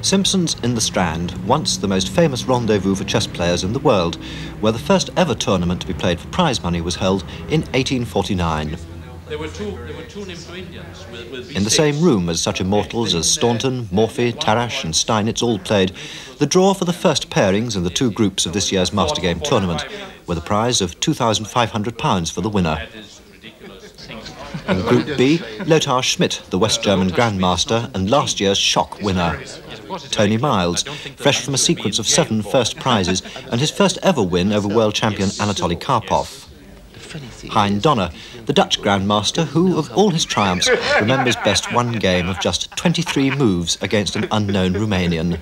Simpson's in the Strand, once the most famous rendezvous for chess players in the world, where the first ever tournament to be played for prize money was held in 1849. There were two nympho Indians with In the same room as such immortals as Staunton, Morphy, Tarrasch and Steinitz all played, the draw for the first pairings in the two groups of this year's Master Game tournament, with a prize of £2,500 for the winner. In Group B, Lothar Schmidt, the West German Grandmaster and last year's shock winner. Tony Miles, fresh from a sequence of 7 first prizes and his first ever win over world champion Anatoly Karpov. Hein Donner, the Dutch Grandmaster who, of all his triumphs, remembers best one game of just 23 moves against an unknown Romanian.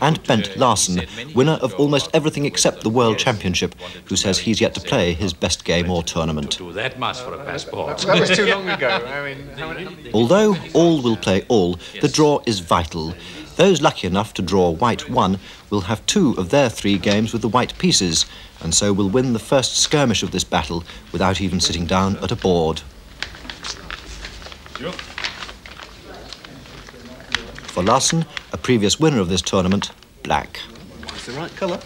And Bent Larsen, winner of almost everything except the World Championship, who says he's yet to play his best game or tournament. That much for a passport. That was too long ago. I mean, Although all will play all, the draw is vital. Those lucky enough to draw white 1 will have 2 of their 3 games with the white pieces, and so will win the first skirmish of this battle without even sitting down at a board. For Larsen, a previous winner of this tournament, black. it's the right colour.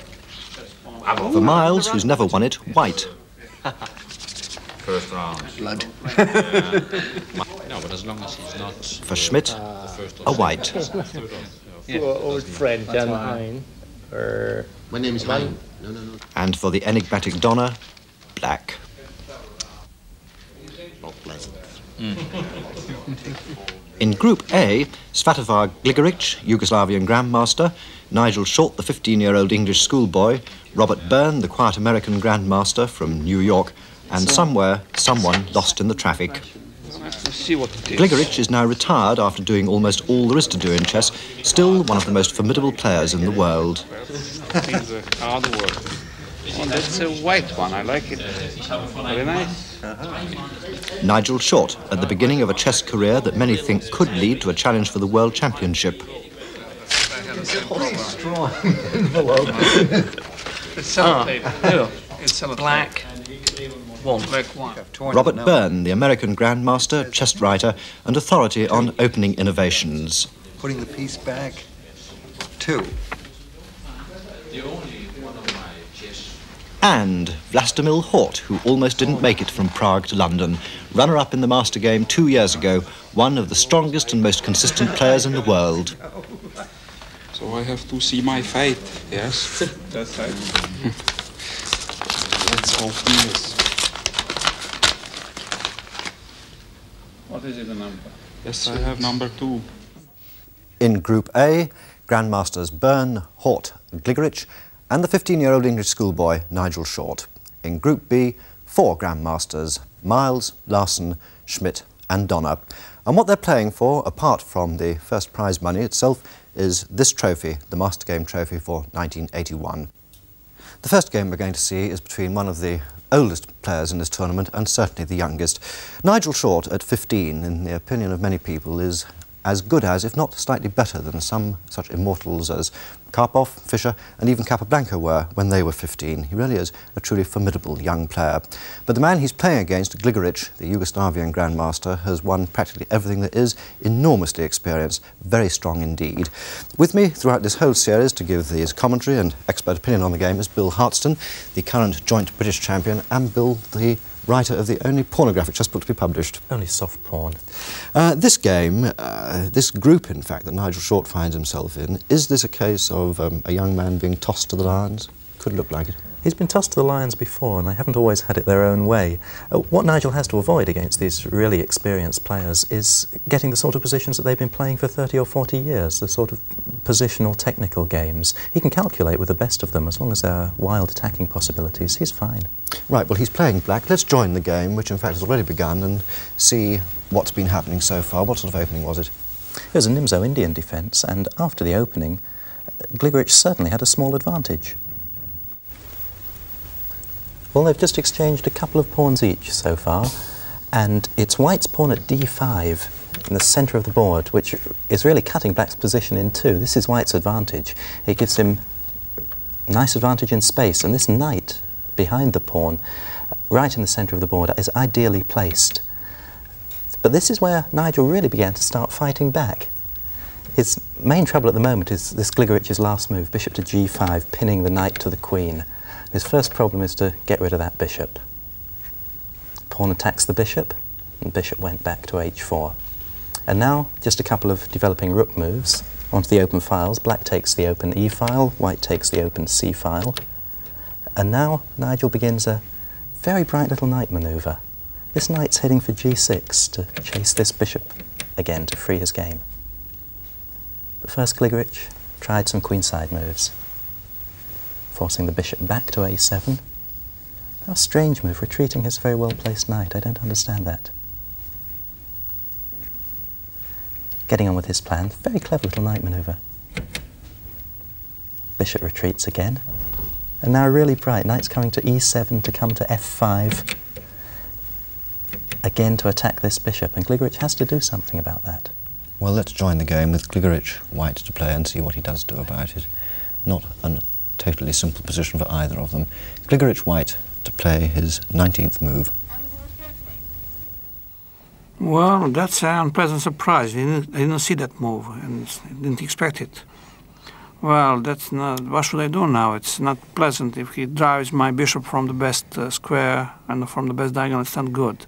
For Miles, who's never won it, white. First round. Blood. No, but as long as he's not... For Schmidt, a white. Poor old friend, Jan Hein. My name is Hein. No. And for the enigmatic Donner, black. Not pleasant. In Group A, Svatozar Gligorić, Yugoslavian Grandmaster, Nigel Short, the 15-year-old English schoolboy, Robert Byrne, the quiet American Grandmaster from New York, and somewhere, someone lost in the traffic. Let's see what it is. Gligorić is now retired after doing almost all there is to do in chess, still one of the most formidable players in the world. It's a hard work. Oh, that's a white one. I like it. Very nice. Nigel Short, at the beginning of a chess career that many think could lead to a challenge for the World Championship. It's a pretty strong envelope. It's cellotape. It's black. Black one. Robert Byrne, the American Grandmaster, chess writer, and authority on opening innovations. Putting the piece back. 2. And Vlastimil Hort, who almost didn't make it from Prague to London, runner-up in the Master Game 2 years ago, one of the strongest and most consistent players in the world. So I have to see my fate, yes? That's right. Let's open this. What is it, the number? Yes, I have number 2. In Group A, Grandmasters Byrne, Hort, Gligorić, and the 15-year-old English schoolboy, Nigel Short. In Group B, 4 Grandmasters, Miles, Larsen, Schmidt and Donner. And what they're playing for, apart from the first prize money itself, is this trophy, the Master Game trophy for 1981. The first game we're going to see is between one of the oldest players in this tournament and certainly the youngest. Nigel Short, at 15, in the opinion of many people, is as good as, if not slightly better than, some such immortals as Karpov, Fischer and even Capablanca were when they were 15. He really is a truly formidable young player. But the man he's playing against, Gligorić, the Yugoslavian Grandmaster, has won practically everything there is, enormously experienced, very strong indeed. With me throughout this whole series to give his commentary and expert opinion on the game is Bill Hartston, the current joint British champion, and Bill, the writer of the only pornographic chess book to be published. Only soft porn. This game, this group, in fact, that Nigel Short finds himself in, is this a case of a young man being tossed to the lions? Could look like it. He's been tossed to the lions before, and they haven't always had it their own way. What Nigel has to avoid against these really experienced players is getting the sort of positions that they've been playing for 30 or 40 years, the sort of positional technical games. He can calculate with the best of them as long as there are wild attacking possibilities. He's fine. Right, well, he's playing black. Let's join the game, which in fact has already begun, and see what's been happening so far. What sort of opening was it? It was a Nimzo-Indian defence, and after the opening, Gligorić certainly had a small advantage. Well, they've just exchanged a couple of pawns each so far, and it's White's pawn at d5 in the centre of the board, which is really cutting Black's position in two. This is White's advantage. It gives him nice advantage in space, and this knight behind the pawn, right in the centre of the board, is ideally placed. But this is where Nigel really began to start fighting back. His main trouble at the moment is this Gligorić's last move, bishop to g5, pinning the knight to the queen. His first problem is to get rid of that bishop. Pawn attacks the bishop, and bishop went back to h4. And now, just a couple of developing rook moves onto the open files. Black takes the open e file, White takes the open c file. And now Nigel begins a very bright little knight manoeuvre. This knight's heading for g6 to chase this bishop again to free his game. But first Gligorić tried some queenside moves, forcing the bishop back to a7. How strange move, retreating his very well-placed knight. I don't understand that. Getting on with his plan, very clever little knight manoeuvre. Bishop retreats again. And now really bright, knight's coming to e7 to come to f5. Again to attack this bishop, and Gligorić has to do something about that. Well, let's join the game with Gligorić White to play and see what he does do about it. Not a totally simple position for either of them. Gligorić White to play his 19th move. Well, that's an unpleasant surprise. I didn't see that move and didn't expect it. Well, that's not. What should I do now? It's not pleasant. If he drives my bishop from the best square and from the best diagonal, it's not good.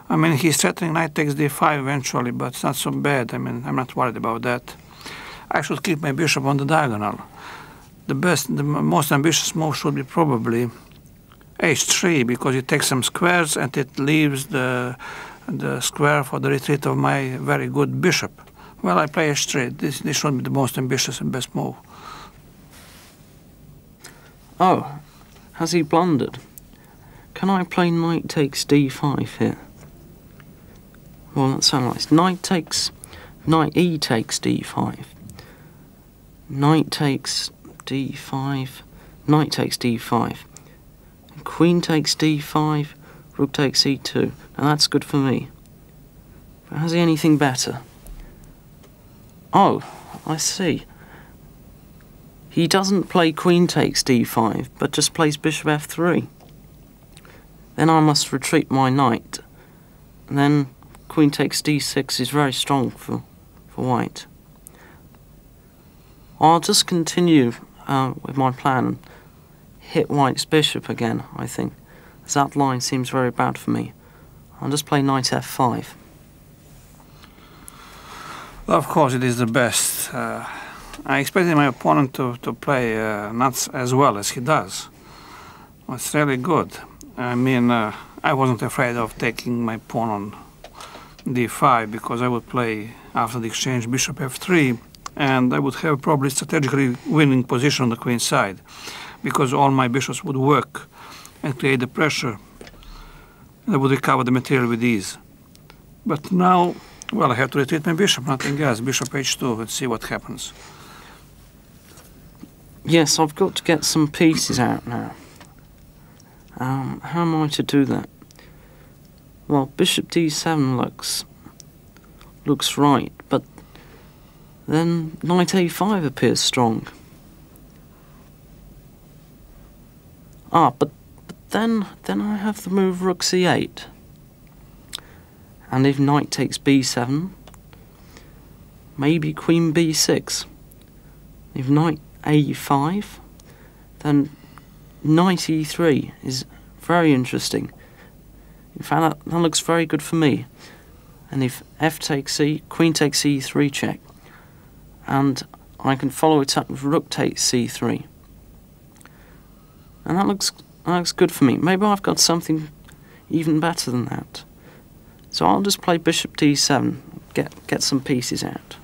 I mean, he's threatening knight takes d5 eventually, but it's not so bad. I mean, I'm not worried about that. I should keep my bishop on the diagonal. The most ambitious move should be probably h3, because it takes some squares and it leaves the square for the retreat of my very good bishop. Well, I play h3. This should be the most ambitious and best move. Oh, has he blundered? Can I play knight takes d5 here? Well, that sounds nice. Knight e takes d5. Knight takes d5. Knight takes d5. Queen takes d5. Rook takes e2. Now that's good for me. But has he anything better? Oh, I see. He doesn't play queen takes d5, but just plays bishop f3. Then I must retreat my knight. And then queen takes d6 is very strong for white. I'll just continue with my plan and hit white's bishop again, I think. As that line seems very bad for me. I'll just play knight f5. Well, of course, it is the best. I expected my opponent to play not as well as he does. It's really good. I mean, I wasn't afraid of taking my pawn on d5, because I would play after the exchange bishop f3, and I would have probably strategically winning position on the queen side, because all my bishops would work and create the pressure, and I would recover the material with ease. But now, well, I have to retreat my bishop, nothing else. Bishop h2, let's see what happens. Yes, I've got to get some pieces out now. How am I to do that? Well, bishop d7 looks right, but then knight a5 appears strong. But then I have the move rook c8. And if knight takes b7, maybe queen b6. If knight a5, then knight e3 is very interesting. In fact, that looks very good for me. And if f takes e, queen takes e3 check. And I can follow it up with rook takes c3. And that looks good for me. Maybe I've got something even better than that. So I'll just play bishop d7, get some pieces out.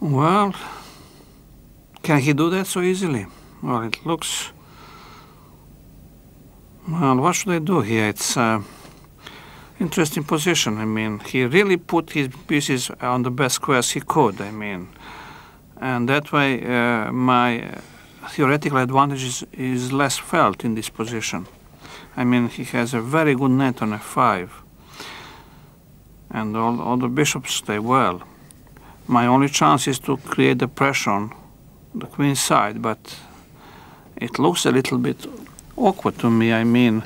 Well, can he do that so easily? Well, it looks Well, what should I do here? It's interesting position. I mean, he really put his pieces on the best squares he could. I mean, and that way my theoretical advantage is less felt in this position. I mean, he has a very good net on f5, and all the bishops stay well. My only chance is to create the pressure on the queen side, but it looks a little bit awkward to me. I mean,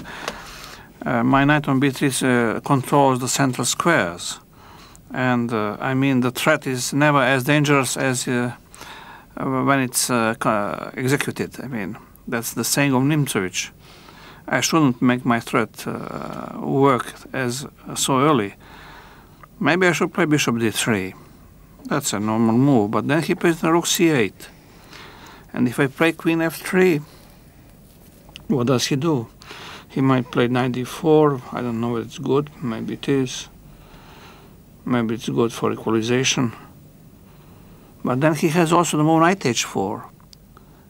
my knight on b3 controls the central squares, and I mean the threat is never as dangerous as when it's executed. I mean, that's the saying of Nimzowitsch. I shouldn't make my threat work as so early. Maybe I should play bishop d3. That's a normal move, but then he plays the rook c8. And if I play queen f3, what does he do? He might play knight d4. I don't know if it's good. Maybe it is. Maybe it's good for equalization. But then he has also the move knight h4.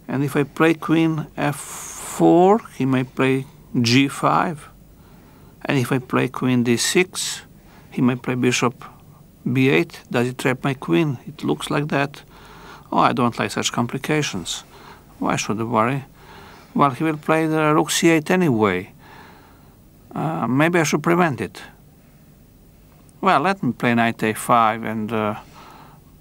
And if I play queen f4, he may play g5. And if I play queen d6, he may play bishop b8. Does it trap my queen? It looks like that. Oh, I don't like such complications. Why should I worry? Well, he will play the rook c8 anyway. Maybe I should prevent it. Well, let me play knight a5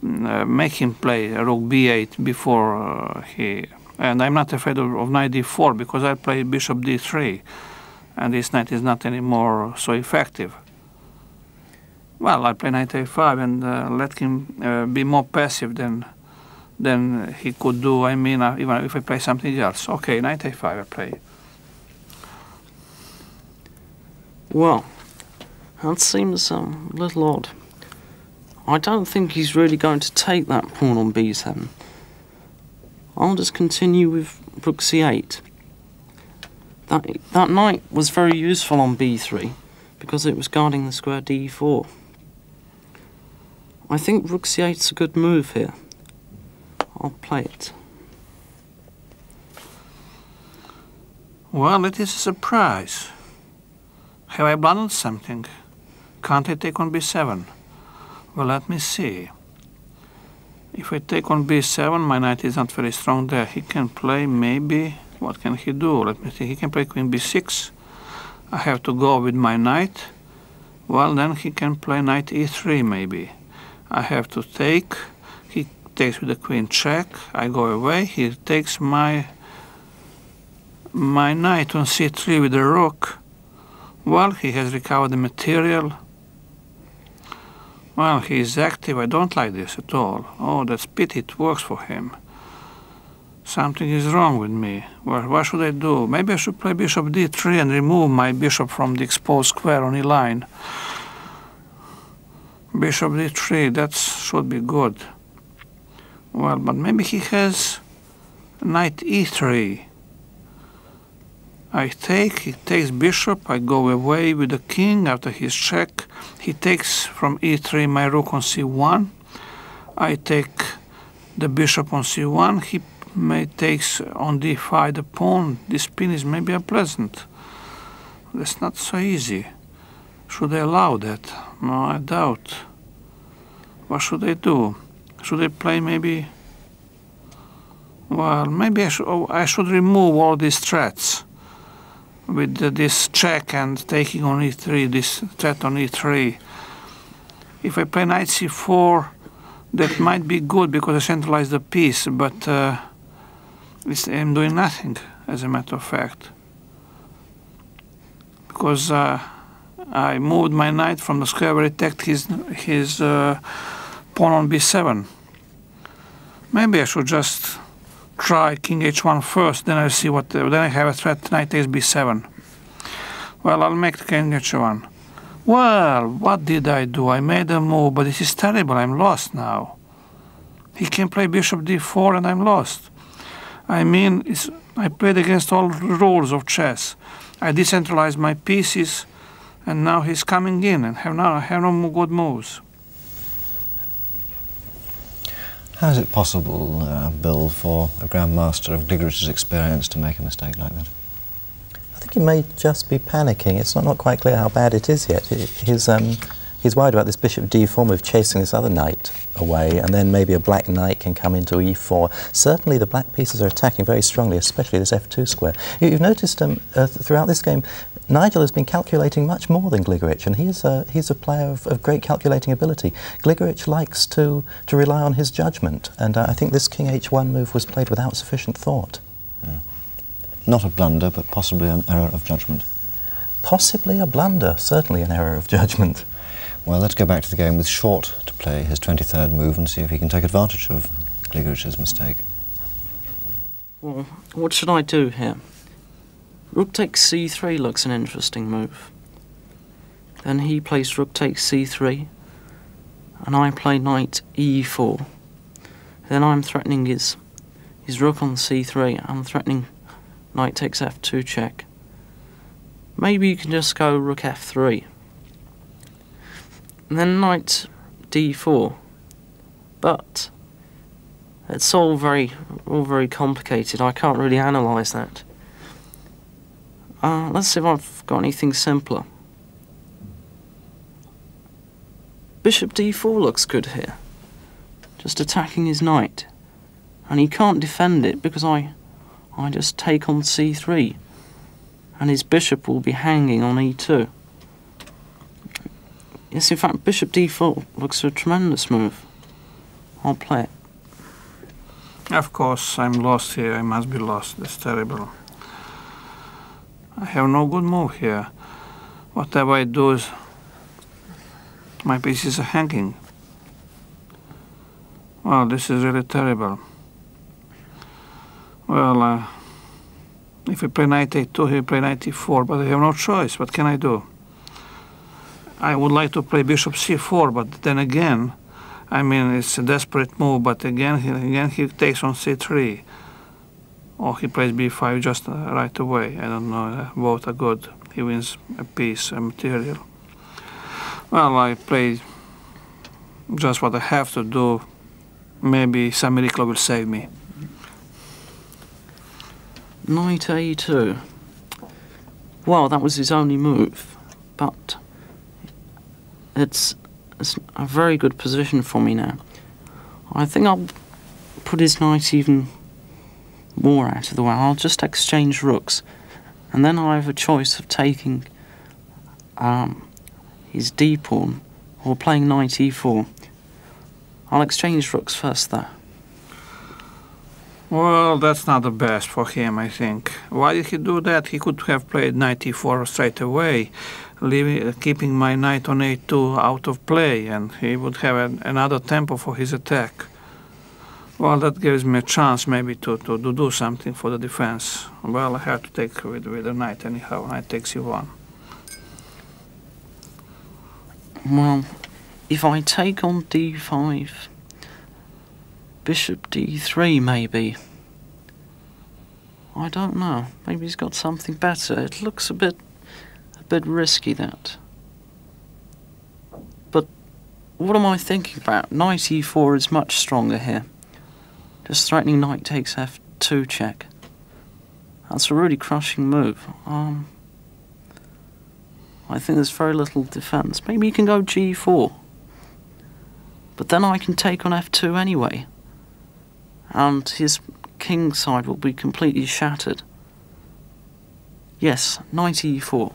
and make him play rook b8 before he... And I'm not afraid of knight d4 because I play bishop d3. And this knight is not anymore so effective. Well, I play knight a5 and let him be more passive than he could do. I mean, even if I play something else. Okay, knight a5 I play. Well, that seems a little odd. I don't think he's really going to take that pawn on b7. I'll just continue with rook c8. That knight was very useful on b3 because it was guarding the square d4. I think rook c8 is a good move here. I'll play it. Well, it is a surprise. Have I blundered something? Can't I take on b7? Well, let me see. If I take on b7, my knight is not very strong there. He can play maybe... What can he do? Let me see. He can play queen b6. I have to go with my knight. Well, then he can play knight e3 maybe. I have to take. He takes with the queen check. I go away. He takes my knight on c3 with the rook. Well, he has recovered the material. Well, he is active. I don't like this at all. Oh, that's pity. It works for him. Something is wrong with me. Well, what should I do? Maybe I should play bishop d3 and remove my bishop from the exposed square on e-line. Bishop d3, that should be good. Well, but maybe he has knight e3. I take, he takes bishop, I go away with the king after his check. He takes from e3 my rook on c1. I take the bishop on c1. He may takes on d5 the pawn. This pin is maybe unpleasant. That's not so easy. Should I allow that? No, I doubt. What should I do? Should I play maybe... Well, maybe I should remove all these threats. With this check and taking on e3, this threat on e3. If I play knight c4, that might be good because I centralize the piece, but I'm doing nothing, as a matter of fact. Because I moved my knight from the square where he attacked his pawn on b7. Maybe I should just try king h1 first, then I see what. Then I have a threat knight takes b7. Well, I'll make the king h1. Well, what did I do? I made a move, but this is terrible. I'm lost now. He can play bishop d4, and I'm lost. I mean, I played against all the rules of chess. I decentralized my pieces, and now he's coming in, and I have no good moves. How is it possible, Bill, for a grandmaster of Gligorić's experience to make a mistake like that? think he may just be panicking. It's not quite clear how bad it is yet. He's worried about this bishop d4 move chasing this other knight away, and then maybe a black knight can come into e4. Certainly the black pieces are attacking very strongly, especially this f2 square. You've noticed throughout this game, Nigel has been calculating much more than Gligorić, and he's a player of great calculating ability. Gligorić likes to rely on his judgment, and I think this king h1 move was played without sufficient thought. Not a blunder, but possibly an error of judgment. Possibly a blunder, certainly an error of judgment. Well, let's go back to the game with Short to play his 23rd move and see if he can take advantage of Gligorić's mistake. Well, what should I do here? Rook takes c3 looks an interesting move. Then he plays rook takes c3, and I play knight e4. Then I'm threatening his rook on c3. I'm threatening knight takes f2 check. Maybe you can just go rook f3. And then knight d4. But it's all very complicated. I can't really analyse that. Let's see if I've got anything simpler. Bishop d4 looks good here. Just attacking his knight. And he can't defend it because I just take on c3. And his bishop will be hanging on e2. Yes, in fact, bishop d4 looks a tremendous move. I'll play it. Of course, I'm lost here. I must be lost. That's terrible. I have no good move here. Whatever I do, my pieces are hanging. Well, this is really terrible. Well, if I play knight a2, he play knight e4, but I have no choice. What can I do? I would like to play bishop c4, but then again, I mean, it's a desperate move, but again he takes on c3. Or he plays b5 just right away. I don't know, both are good. He wins a piece, a material. Well, I play just what I have to do. Maybe some miracle will save me. Knight a2. Well, that was his only move, but it's a very good position for me now. I think I'll put his knight even more out of the way. I'll just exchange rooks, and then I have a choice of taking his d-pawn or playing knight e4. I'll exchange rooks first though. Well, that's not the best for him, I think. Why did he do that? He could have played knight e4 straight away, keeping my knight on a2 out of play, and he would have another tempo for his attack. Well, that gives me a chance maybe to do something for the defense. Well, I have to take with the knight anyhow. Knight takes e1. Well, if I take on d5, bishop d3 maybe. I don't know. Maybe he's got something better. It looks a bit risky, that. But what am I thinking about? Knight e4 is much stronger here. Just threatening knight takes f2 check. That's a really crushing move. I think there's very little defense. Maybe you can go g4. But then I can take on f2 anyway. And his king side will be completely shattered. Yes, knight e4.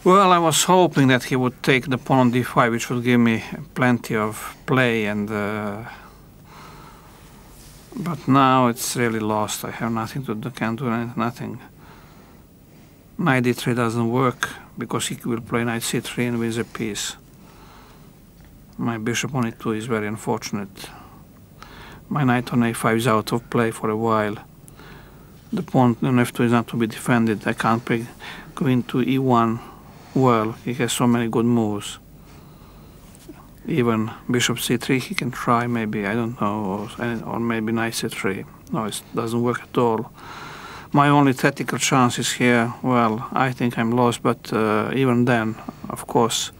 Well, I was hoping that he would take the pawn on d5, which would give me plenty of play, and but now it's really lost. I have nothing to do, can't do nothing. Knight d3 doesn't work because he will play knight c3 and wins a piece. My bishop on e2 is very unfortunate. My knight on a5 is out of play for a while. The pawn on f2 is not to be defended. I can't play queen to e1. Well, he has so many good moves. Even bishop c3 he can try, maybe, I don't know, or maybe knight c3. No, it doesn't work at all. My only tactical chance is here. Well, I think I'm lost, but even then, of course.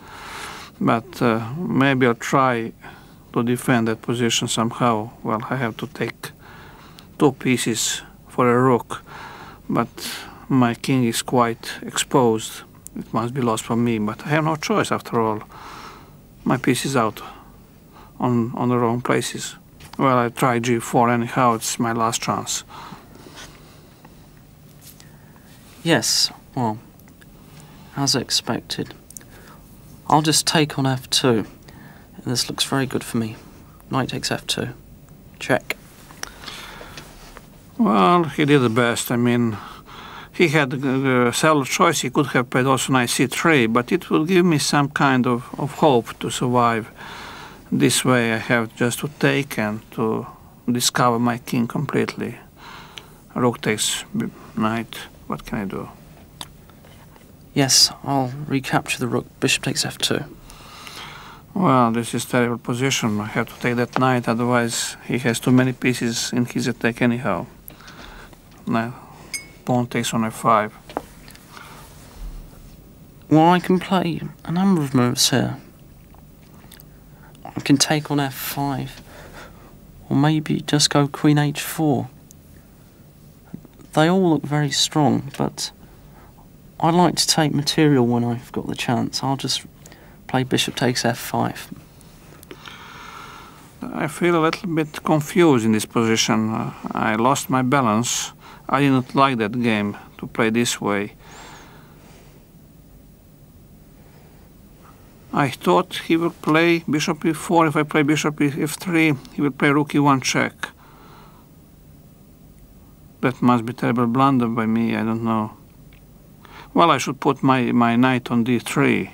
But maybe I'll try to defend that position somehow. Well, I have to take two pieces for a rook. but my king is quite exposed. It must be lost for me, but I have no choice after all. My piece is out on the wrong places. Well, I try g4 anyhow, it's my last chance. Yes, well, as expected. I'll just take on f2. This looks very good for me. Knight takes f2. Check. Well, he did the best. I mean, he had several choices. He could have played also knight c3, but it will give me some kind of hope to survive. This way I have just to take and to discover my king completely. Rook takes knight. What can I do? Yes, I'll recapture the rook. Bishop takes f2. Well, this is terrible position. I have to take that knight, otherwise he has too many pieces in his attack anyhow. Now, pawn takes on f5. Well, I can play a number of moves here. I can take on f5, or maybe just go queen h4. They all look very strong, but I like to take material when I've got the chance. I'll just play bishop takes f5. I feel a little bit confused in this position. I lost my balance. I didn't like that game to play this way. I thought he will play bishop e4. If I play bishop f3, he will play rook e1 check. That must be a terrible blunder by me, I don't know. Well, I should put my knight on d3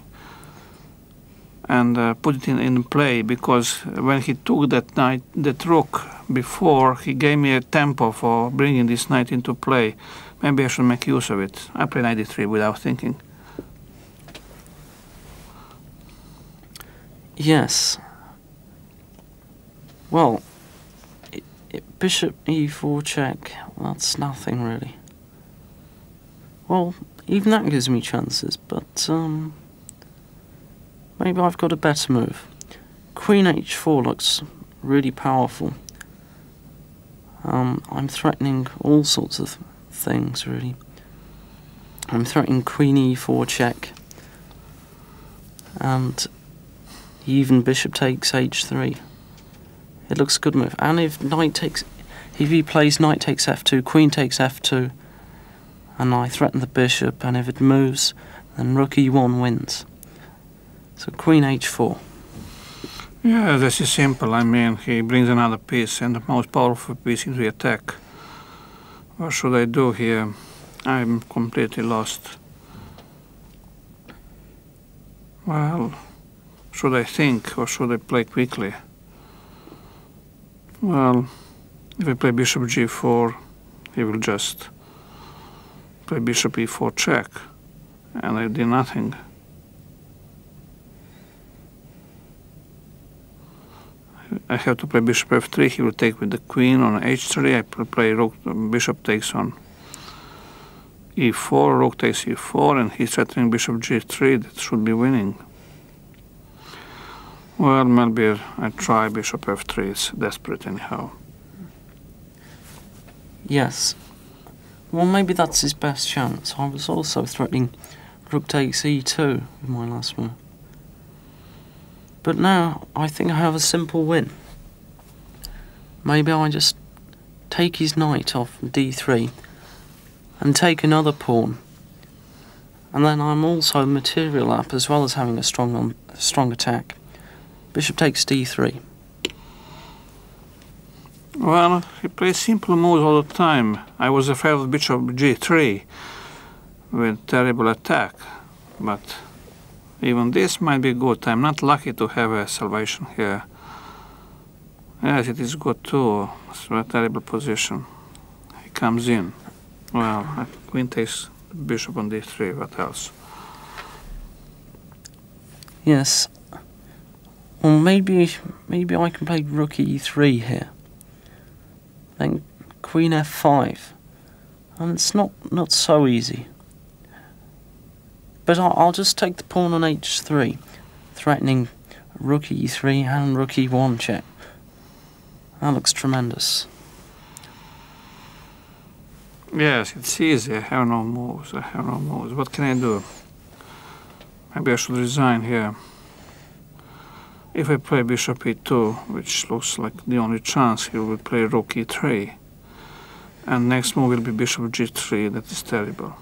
and put it in play, because when he took that rook before, he gave me a tempo for bringing this knight into play. Maybe I should make use of it. I play knight d3 without thinking. Yes. Well, bishop e4 check, that's nothing really. Well, even that gives me chances, but maybe I've got a better move. Queen h4 looks really powerful. I'm threatening all sorts of things, really. I'm threatening queen e4 check, and even bishop takes h3. It looks a good move. And if he plays knight takes f2, queen takes f2, and I threaten the bishop, and if it moves, then rook e1 wins. So queen h4. Yeah, this is simple. I mean, he brings another piece, and the most powerful piece into the attack. What should I do here? I'm completely lost. Well, should I think, or should I play quickly? Well, if I play bishop g4, he will just play bishop e4 check, and I did nothing. I have to play bishop f3, he will take with the queen on h3, I play rook, bishop takes on e4, rook takes e4, and he's threatening bishop g3, that should be winning. Well, maybe I try bishop f3, it's desperate anyhow. Yes. Well, maybe that's his best chance. I was also threatening rook takes e2 with my last move. But now I think I have a simple win. Maybe I just take his knight off d3 and take another pawn. And then I'm also material up as well as having a strong attack. Bishop takes d3. Well, he plays simple moves all the time. I was afraid of bishop g3 with terrible attack, but even this might be good. I'm not lucky to have a salvation here. Yes, it is good too. It's a terrible position. He comes in. Well, queen takes bishop on d3. What else? Yes. Well, maybe I can play rook e3 here. Then queen f5. And it's not so easy. But I'll just take the pawn on h3, threatening rook e3 and rook e1 check. That looks tremendous. Yes, it's easy. I have no moves. What can I do? Maybe I should resign here. If I play bishop e2, which looks like the only chance, he will play rook e3. And next move will be bishop g3. That is terrible.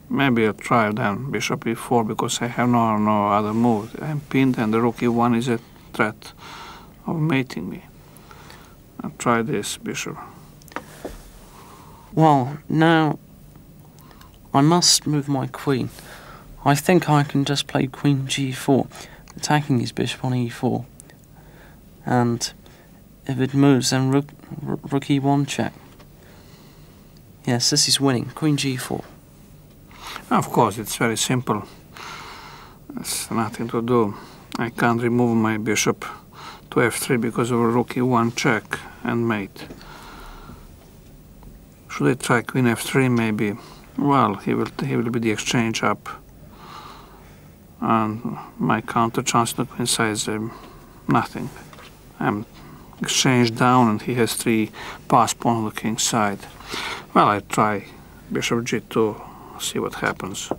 Maybe I'll try then bishop e4 because I have no other move. I'm pinned and the rook e1 is a threat of mating me. I'll try this bishop. Well, now I must move my queen. I think I can just play queen g4, attacking his bishop on e4. And if it moves, then rook e1 check. Yes, this is winning. Queen g4. Of course, it's very simple. There's nothing to do. I can't remove my bishop to f3 because of a rook e1 check and mate. Should I try queen f3 maybe? Well, he will be the exchange up. And my counter chance on the queen side is nothing. I'm exchanged down and he has 3 pass pawn on the king's side. Well, I try bishop g2, see what happens.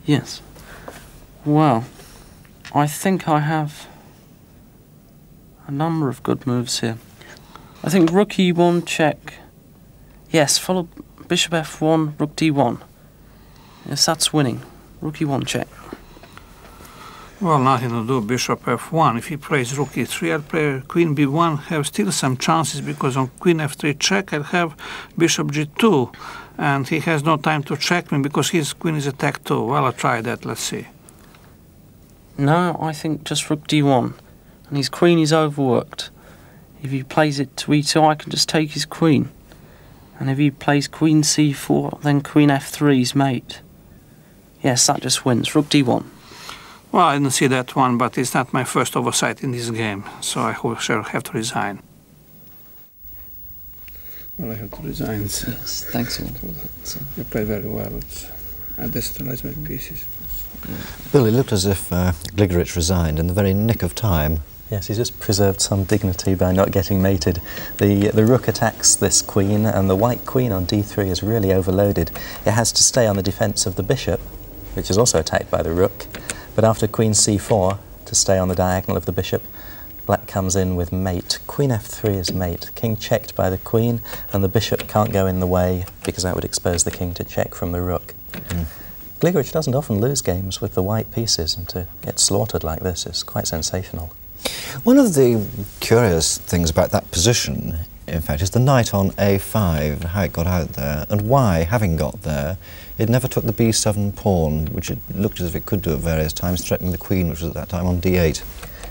Yes. Well, I think I have a number of good moves here. I think rook e1 check. Yes, follow bishop f1, rook d1. Yes, that's winning. Rook e1 check. Well, nothing to do, bishop f1. If he plays rook e3, I'll play queen b1, have still some chances because on queen f3 check I'll have bishop g2 and he has no time to check me because his queen is attacked too. Well, I'll try that, let's see. No, I think just rook d1 and his queen is overworked. If he plays it to e2, I can just take his queen. And if he plays queen c4, then queen f3's mate. Yes, that just wins. Rook d1. Well, I didn't see that one, but it's not my first oversight in this game, so I shall have to resign. Well, I have to resign. Yes, thanks a lot. You played very well. I destabilized my pieces. Bill, it looked as if Gligorić resigned in the very nick of time. Yes, he's just preserved some dignity by not getting mated. The rook attacks this queen, and the white queen on d3 is really overloaded. It has to stay on the defence of the bishop, which is also attacked by the rook. But after queen c4, to stay on the diagonal of the bishop, black comes in with mate. Queen f3 is mate. King checked by the queen, and the bishop can't go in the way because that would expose the king to check from the rook. Gligorić doesn't often lose games with the white pieces, and to get slaughtered like this is quite sensational. One of the curious things about that position, in fact, is the knight on a5, how it got out there, and why, having got there, it never took the b7 pawn, which it looked as if it could do at various times, threatening the queen, which was at that time on d8.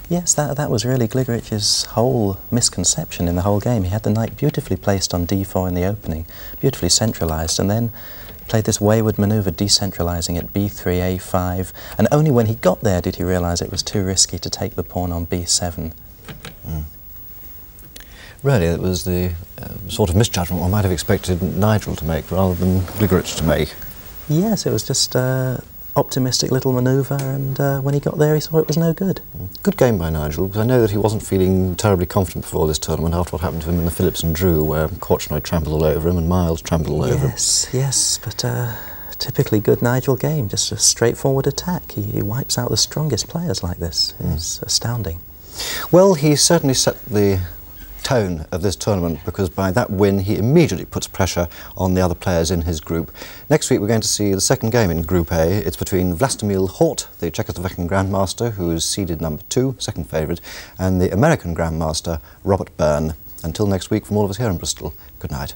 Yes, that was really Gligorić's whole misconception in the whole game. He had the knight beautifully placed on d4 in the opening, beautifully centralised, and then played this wayward manoeuvre, decentralising at b3, a5, and only when he got there did he realise it was too risky to take the pawn on b7. Really, it was the sort of misjudgment one might have expected Nigel to make rather than Gligorić to make. Yes, it was just optimistic little manoeuvre, and when he got there he saw it was no good. Good game by Nigel, because I know that he wasn't feeling terribly confident before this tournament after what happened to him in the Phillips and Drew, where Korchnoi trampled all over him and Miles trampled all over him. Yes, but typically good Nigel game, just a straightforward attack. He wipes out the strongest players like this. It's astounding. Well, he certainly set the tone of this tournament, because by that win he immediately puts pressure on the other players in his group. Next week we're going to see the second game in Group A. It's between Vlastimil Hort, the Czechoslovakian Grandmaster, who is seeded number 2, second favourite, and the American Grandmaster, Robert Byrne. Until next week, from all of us here in Bristol, good night.